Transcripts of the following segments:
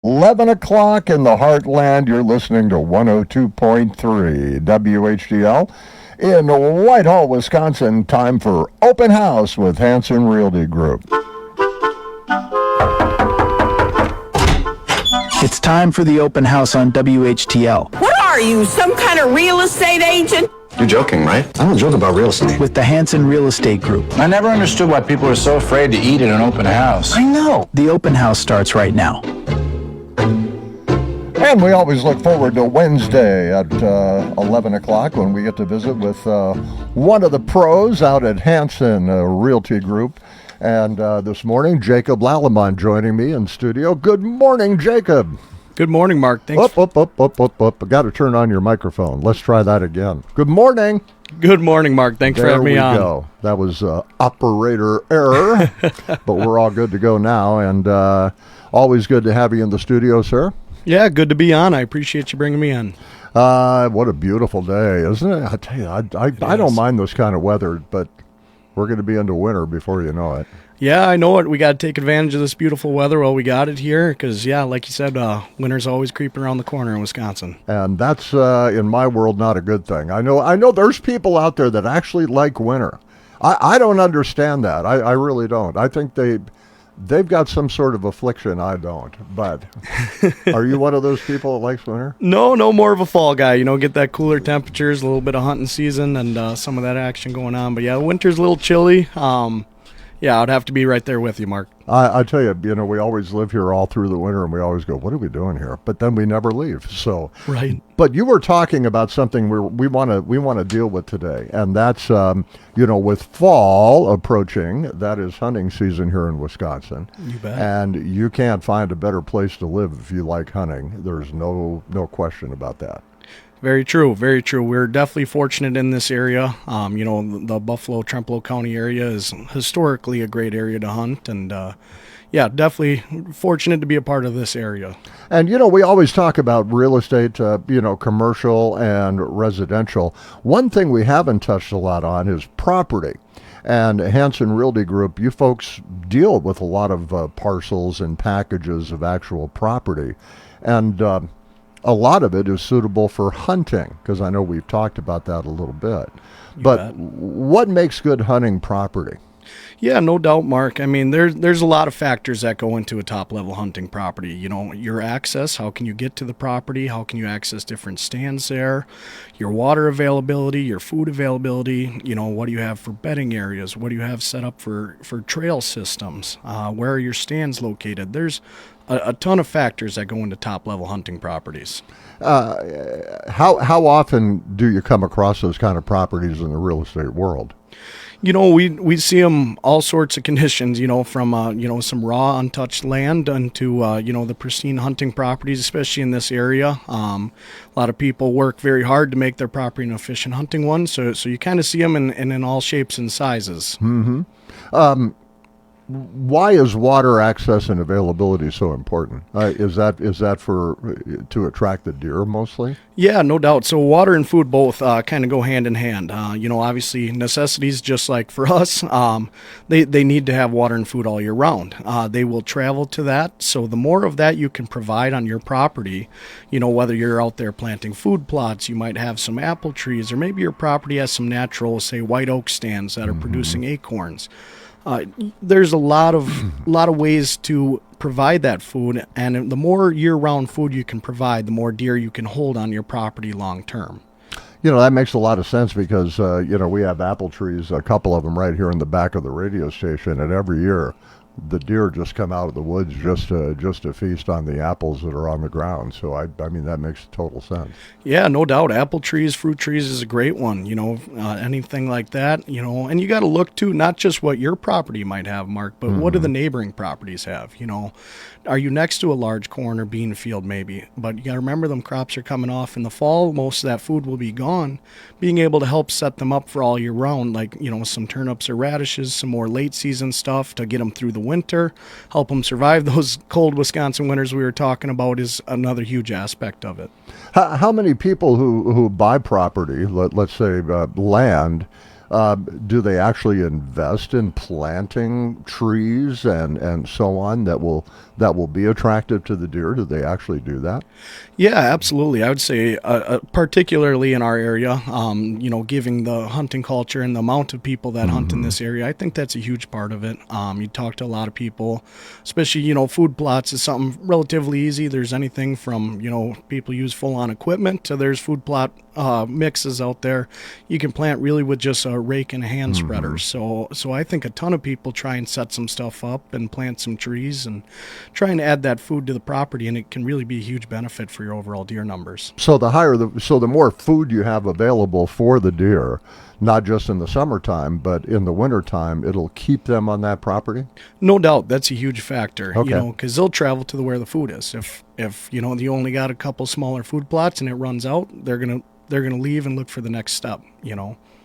11 o'clock in the heartland. You're listening to 102.3 WHTL in Whitehall, Wisconsin. Time for Open House with Hanson Realty Group. It's time for the open house on WHTL. What are you, some kind of real estate agent? You're joking, right? I don't joke about real estate. With the Hanson Real Estate Group. I never understood why people are so afraid to eat at an open house. I know. The open house starts right now. And we always look forward to Wednesday at 11 o'clock when we get to visit with one of the pros out at Hanson Realty Group. And this morning, Jacob Lallemont joining me in studio. Good morning, Jacob. Good morning, Mark. Thanks. Up. I got to turn on your microphone. Let's try that again. Good morning. Good morning, Mark. Thanks for having me on. There we go. That was operator error, but we're all good to go now. And always good to have you in the studio, sir. Yeah, good to be on. I appreciate you bringing me on. What a beautiful day, isn't it? I tell you, I don't mind this kind of weather, but we're going to be into winter before you know it. Yeah, I know it. We got to take advantage of this beautiful weather while we got it here because, yeah, like you said, winter's always creeping around the corner in Wisconsin. And that's, in my world, not a good thing. I know there's people out there that actually like winter. I don't understand that. I really don't. I think they've got some sort of affliction. I don't. But are you one of those people that likes winter? No, more of a fall guy. You know, get that cooler temperatures, a little bit of hunting season, and some of that action going on. But, yeah, winter's a little chilly. Yeah, I'd have to be right there with you, Mark. I tell you, we always live here all through the winter, and we always go, what are we doing here? But then we never leave. So, right. But you were talking about something we want to deal with today, and that's with fall approaching, that is hunting season here in Wisconsin. You bet. And you can't find a better place to live if you like hunting. There's no question about that. Very true, very true. We're definitely fortunate in this area. The Buffalo-Trempealeau County area is historically a great area to hunt, and definitely fortunate to be a part of this area. And, we always talk about real estate, commercial and residential. One thing we haven't touched a lot on is property. And Hanson Realty Group, you folks deal with a lot of parcels and packages of actual property. And a lot of it is suitable for hunting, because I know we've talked about that a little bit. But what makes good hunting property? Yeah, no doubt, Mark. I mean, there's a lot of factors that go into a top-level hunting property. Your access, how can you get to the property? How can you access different stands there? Your water availability, your food availability, what do you have for bedding areas? What do you have set up for trail systems? Where are your stands located? There's a ton of factors that go into top-level hunting properties. How often do you come across those kind of properties in the real estate world? We see them all sorts of conditions, from, some raw, untouched land unto, the pristine hunting properties, especially in this area. A lot of people work very hard to make their property an efficient hunting one, so you kind of see them in all shapes and sizes. Mm-hmm. Why is water access and availability so important? Is that to attract the deer mostly? Yeah, no doubt. So water and food both kind of go hand in hand. Obviously necessities, just like for us, they need to have water and food all year round. They will travel to that. So the more of that you can provide on your property, whether you're out there planting food plots, you might have some apple trees, or maybe your property has some natural, say, white oak stands that are producing acorns. There's a lot of ways to provide that food, and the more year-round food you can provide, the more deer you can hold on your property long-term. That makes a lot of sense because, we have apple trees, a couple of them right here in the back of the radio station, and every year the deer just come out of the woods just to feast on the apples that are on the ground. So, I mean, that makes total sense. Yeah, no doubt. Apple trees, fruit trees is a great one, anything like that, and you got to look, too, not just what your property might have, Mark, but what do the neighboring properties have, Are you next to a large corn or bean field, maybe? But you got to remember, them crops are coming off in the fall. Most of that food will be gone. Being able to help set them up for all year round, like, some turnips or radishes, some more late season stuff to get them through the winter, help them survive those cold Wisconsin winters we were talking about, is another huge aspect of it. How many people who buy property, let's say land, Do they actually invest in planting trees and so on that will be attractive to the deer? Do they actually do that? Yeah, absolutely. I would say, particularly in our area, giving the hunting culture and the amount of people that hunt in this area, I think that's a huge part of it. You talk to a lot of people, especially, food plots is something relatively easy. There's anything from, people use full-on equipment to there's food plot mixes out there. You can plant really with just a rake and a hand spreader. So I think a ton of people try and set some stuff up and plant some trees and try and add that food to the property, and it can really be a huge benefit for your overall deer numbers. So the more food you have available for the deer, not just in the summertime, but in the wintertime, it'll keep them on that property? No doubt. That's a huge factor, Okay. because they'll travel to where the food is. If you only got a couple smaller food plots and it runs out, they're going to leave and look for the next step,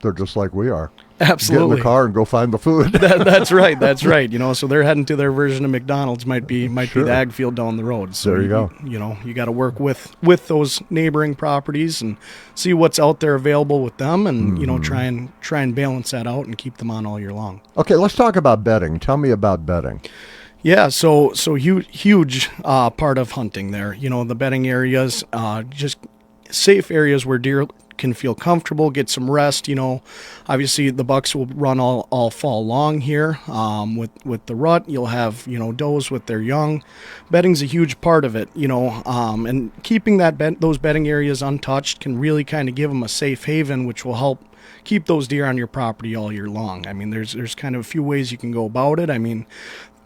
They're just like we are. Absolutely. Get in the car and go find the food. That's right. That's right. So they're heading to their version of McDonald's. Might be the ag field down the road. So There you go. You got to work with those neighboring properties and see what's out there available with them, and try and balance that out and keep them on all year long. Okay, let's talk about bedding. Tell me about bedding. Yeah, so huge part of hunting there. The bedding areas, just safe areas where deer can feel comfortable, get some rest. Obviously the bucks will run all fall long here. With the rut, you'll have does with their young. Bedding's a huge part of it. And keeping those bedding areas untouched can really kind of give them a safe haven, which will help keep those deer on your property all year long. I mean, there's kind of a few ways you can go about it. I mean,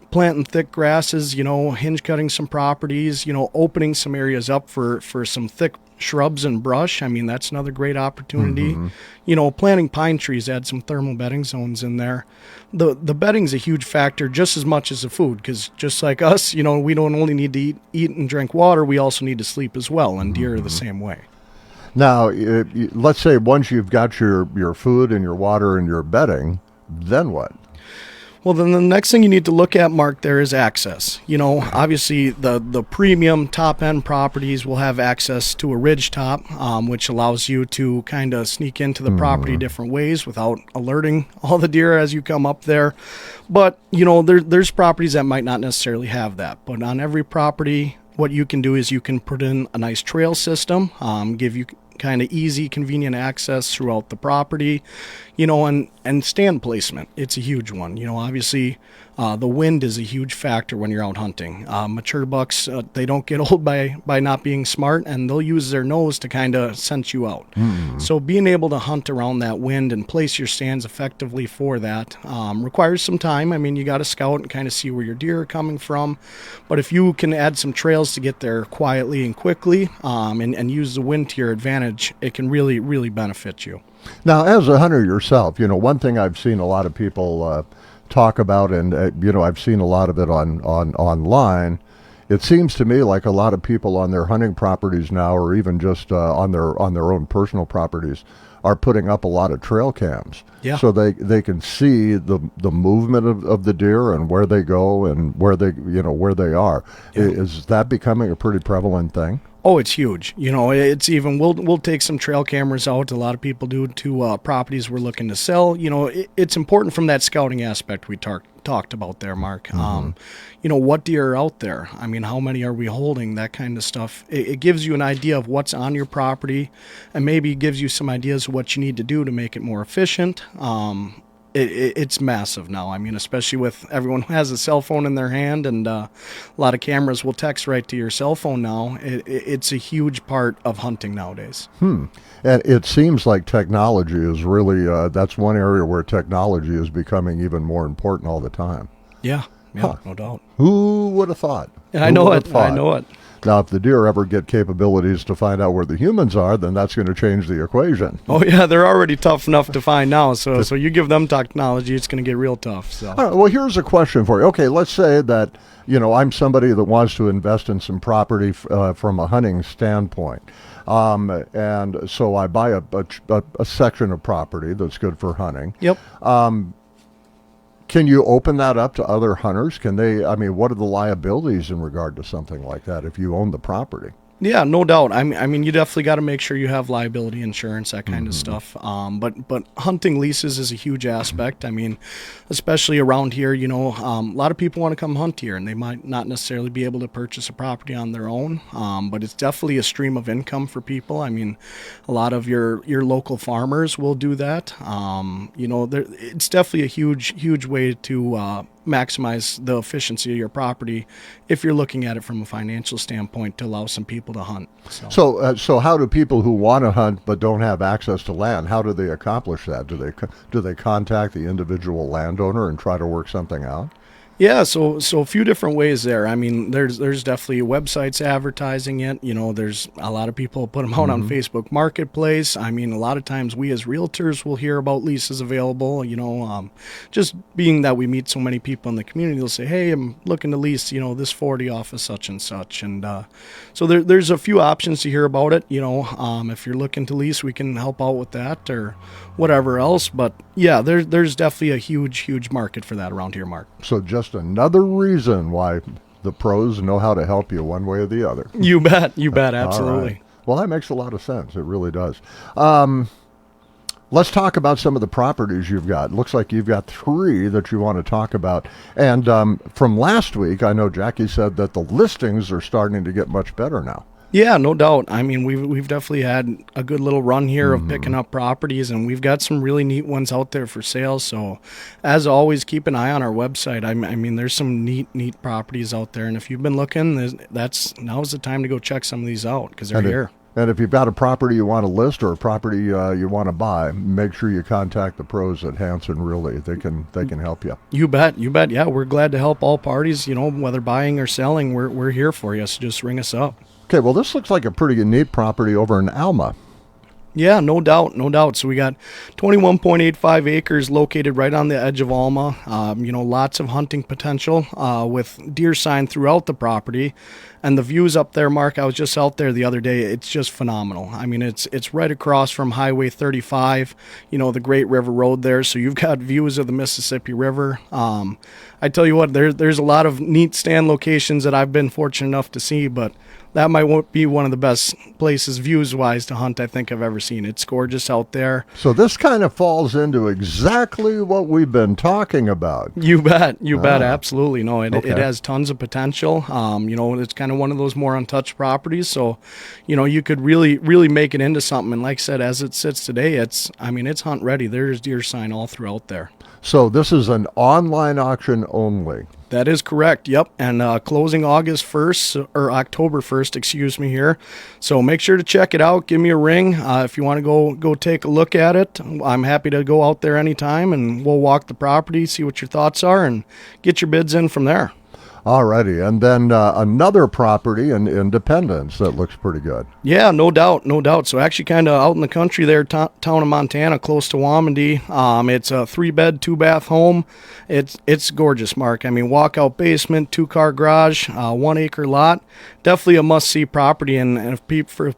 planting thick grasses, hinge cutting some properties, opening some areas up for some thick shrubs and brush. I mean, that's another great opportunity. Planting pine trees, add some thermal bedding zones in there. The bedding's a huge factor just as much as the food, because just like us, we don't only need to eat and drink water, we also need to sleep as well, and deer are the same way. Now, let's say once you've got your food and your water and your bedding, then what? Well, then the next thing you need to look at, Mark, there is access. Obviously the premium top-end properties will have access to a ridge top, which allows you to kind of sneak into the property different ways without alerting all the deer as you come up there. But, there's properties that might not necessarily have that. But on every property, what you can do is you can put in a nice trail system, give you kind of easy, convenient access throughout the property, and stand placement. It's a huge one. Obviously, the wind is a huge factor when you're out hunting. Mature bucks, they don't get old by not being smart, and they'll use their nose to kind of sense you out. So being able to hunt around that wind and place your stands effectively for that requires some time. I mean, you got to scout and kind of see where your deer are coming from. But if you can add some trails to get there quietly and quickly, and use the wind to your advantage, it can really, really benefit you. Now, as a hunter yourself, one thing I've seen a lot of people talk about, and I've seen a lot of it on online. It seems to me like a lot of people on their hunting properties now, or even just on their own personal properties, are putting up a lot of trail cams. Yeah. So they can see the movement of the deer and where they go and where they are. Yeah. Is that becoming a pretty prevalent thing? Oh, it's huge. It's even, we'll take some trail cameras out. A lot of people do to properties we're looking to sell. It's important from that scouting aspect we talked about there, Mark. What deer are out there? I mean, how many are we holding? That kind of stuff. It gives you an idea of what's on your property, and maybe gives you some ideas of what you need to do to make it more efficient. It's massive now. I mean, especially with everyone who has a cell phone in their hand, and a lot of cameras will text right to your cell phone now. It's a huge part of hunting nowadays. And it seems like technology is really, that's one area where technology is becoming even more important all the time. Yeah, no doubt. Who would have thought? I know it. Now, if the deer ever get capabilities to find out where the humans are, then that's going to change the equation. Oh, yeah, they're already tough enough to find now. So you give them technology, it's going to get real tough. So. All right, well, here's a question for you. Okay, let's say that, I'm somebody that wants to invest in some property from a hunting standpoint. And so I buy a section of property that's good for hunting. Yep. Can you open that up to other hunters? What are the liabilities in regard to something like that if you own the property? Yeah, no doubt. I mean, you definitely got to make sure you have liability insurance, that kind of stuff. But hunting leases is a huge aspect. I mean, especially around here, you know, a lot of people want to come hunt here, and they might not necessarily be able to purchase a property on their own. But it's definitely a stream of income for people. I mean, a lot of your local farmers will do that. You know, it's definitely a huge way to maximize the efficiency of your property if you're looking at it from a financial standpoint to allow some people to hunt. So how do people who want to hunt but don't have access to land, how do they accomplish that? Do they contact the individual landowner and try to work something out? Yeah, so a few different ways there. I mean, there's definitely websites advertising it. You know, there's a lot of people put them out on Facebook Marketplace. I mean, a lot of times we as realtors will hear about leases available. You know, just being that we meet so many people in the community, they'll say, "Hey, I'm looking to lease, you know, this 40 off of such and such." And so there's a few options to hear about it. You know, if you're looking to lease, we can help out with that or whatever else. But yeah, there's definitely a huge market for that around here, Mark. So just another reason why the pros know how to help you one way or the other. You bet, absolutely. All right. Well, that makes a lot of sense. It really does. Let's talk about some of the properties you've got. Looks like you've got 3 that you want to talk about. And from last week, I know Jackie said that the listings are starting to get much better now. Yeah, no doubt. I mean, we've definitely had a good little run here of picking up properties, and we've got some really neat ones out there for sale. So, as always, keep an eye on our website. I mean, there's some neat properties out there, and if you've been looking, now's the time to go check some of these out because they're here. And if you've got a property you want to list or a property you want to buy, make sure you contact the pros at Hanson Realty. They can help you. You bet. Yeah, we're glad to help all parties. You know, whether buying or selling, we're here for you. So just ring us up. Okay, well, this looks like a pretty neat property over in Alma. Yeah, no doubt. So we got 21.85 acres located right on the edge of Alma. You know, lots of hunting potential with deer sign throughout the property. And the views up there, Mark, I was just out there the other day. It's just phenomenal. I mean, it's right across from Highway 35, you know, the Great River Road there. So you've got views of the Mississippi River. I tell you what, there's a lot of neat stand locations that I've been fortunate enough to see, but that might be one of the best places views-wise to hunt I think I've ever seen. It's gorgeous out there. So this kind of falls into exactly what we've been talking about. You bet, absolutely. No, it has tons of potential. You know, it's kind of one of those more untouched properties, so, you know, you could really make it into something. And like I said, as it sits today, it's hunt ready. There's deer sign all throughout there. So this is an online auction only. That is correct. Yep. And closing August 1st or October 1st, excuse me here. So make sure to check it out. Give me a ring if you want to go take a look at it. I'm happy to go out there anytime and we'll walk the property, see what your thoughts are, and get your bids in from there. Alrighty, and then another property in Independence that looks pretty good. Yeah, no doubt. So actually kind of out in the country there, town of Montana, close to Wamandee. It's a 3-bed, 2-bath home. It's gorgeous, Mark. I mean, walkout basement, 2-car garage, 1-acre lot. Definitely a must-see property, and if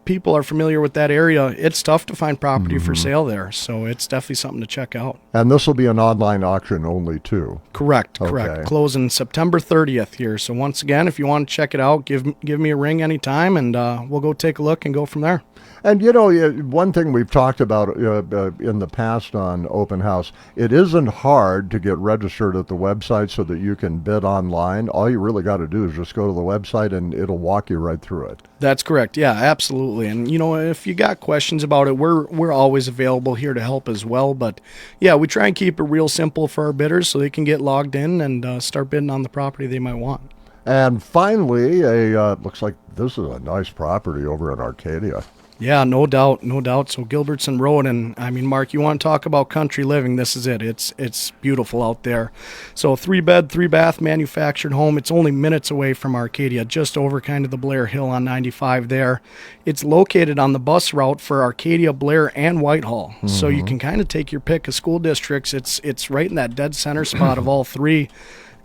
people are familiar with that area, it's tough to find property for sale there. So it's definitely something to check out. And this will be an online auction only, too. Correct. Closing September 30th here. So once again, if you want to check it out, give me a ring anytime, and we'll go take a look and go from there. And, you know, one thing we've talked about in the past on Open House, it isn't hard to get registered at the website so that you can bid online. All you really got to do is just go to the website and it'll walk you right through it. That's correct. Yeah, absolutely. And, you know, if you got questions about it, we're always available here to help as well. But, yeah, we try and keep it real simple for our bidders so they can get logged in and start bidding on the property they might want. And finally, looks like this is a nice property over in Arcadia. Yeah, no doubt. So Gilbertson Road, and I mean, Mark, you want to talk about country living, this is it. It's beautiful out there. So 3-bed, 3-bath manufactured home. It's only minutes away from Arcadia, just over kind of the Blair Hill on 95 there. It's located on the bus route for Arcadia, Blair, and Whitehall. So you can kind of take your pick of school districts. It's right in that dead center spot of all three.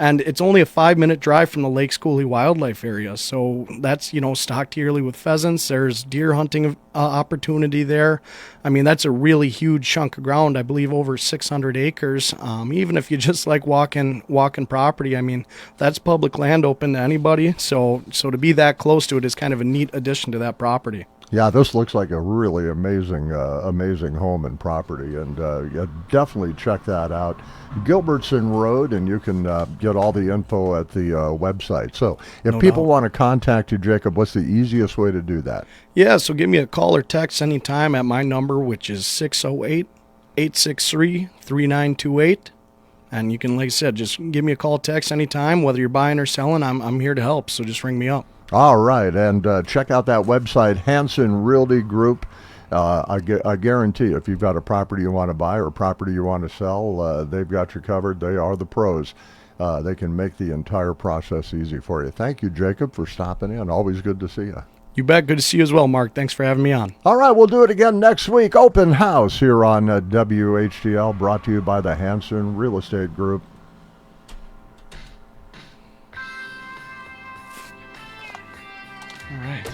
And it's only a 5-minute drive from the Lake Schooley Wildlife Area. So that's, stocked yearly with pheasants. There's deer hunting opportunity there. I mean, that's a really huge chunk of ground, I believe over 600 acres. Even if you just like walking property, I mean, that's public land open to anybody. So to be that close to it is kind of a neat addition to that property. Yeah, this looks like a really amazing home and property, and yeah, definitely check that out. Gilbertson Road, and you can get all the info at the website. So if people want to contact you, Jacob, what's the easiest way to do that? Yeah, so give me a call or text anytime at my number, which is 608-863-3928. And you can, like I said, just give me a call, text anytime, whether you're buying or selling. I'm here to help, so just ring me up. All right, and check out that website, Hanson Realty Group. I guarantee if you've got a property you want to buy or a property you want to sell, they've got you covered. They are the pros. They can make the entire process easy for you. Thank you, Jacob, for stopping in. Always good to see you. You bet. Good to see you as well, Mark. Thanks for having me on. All right, we'll do it again next week. Open house here on WHTL, brought to you by the Hanson Real Estate Group. All right.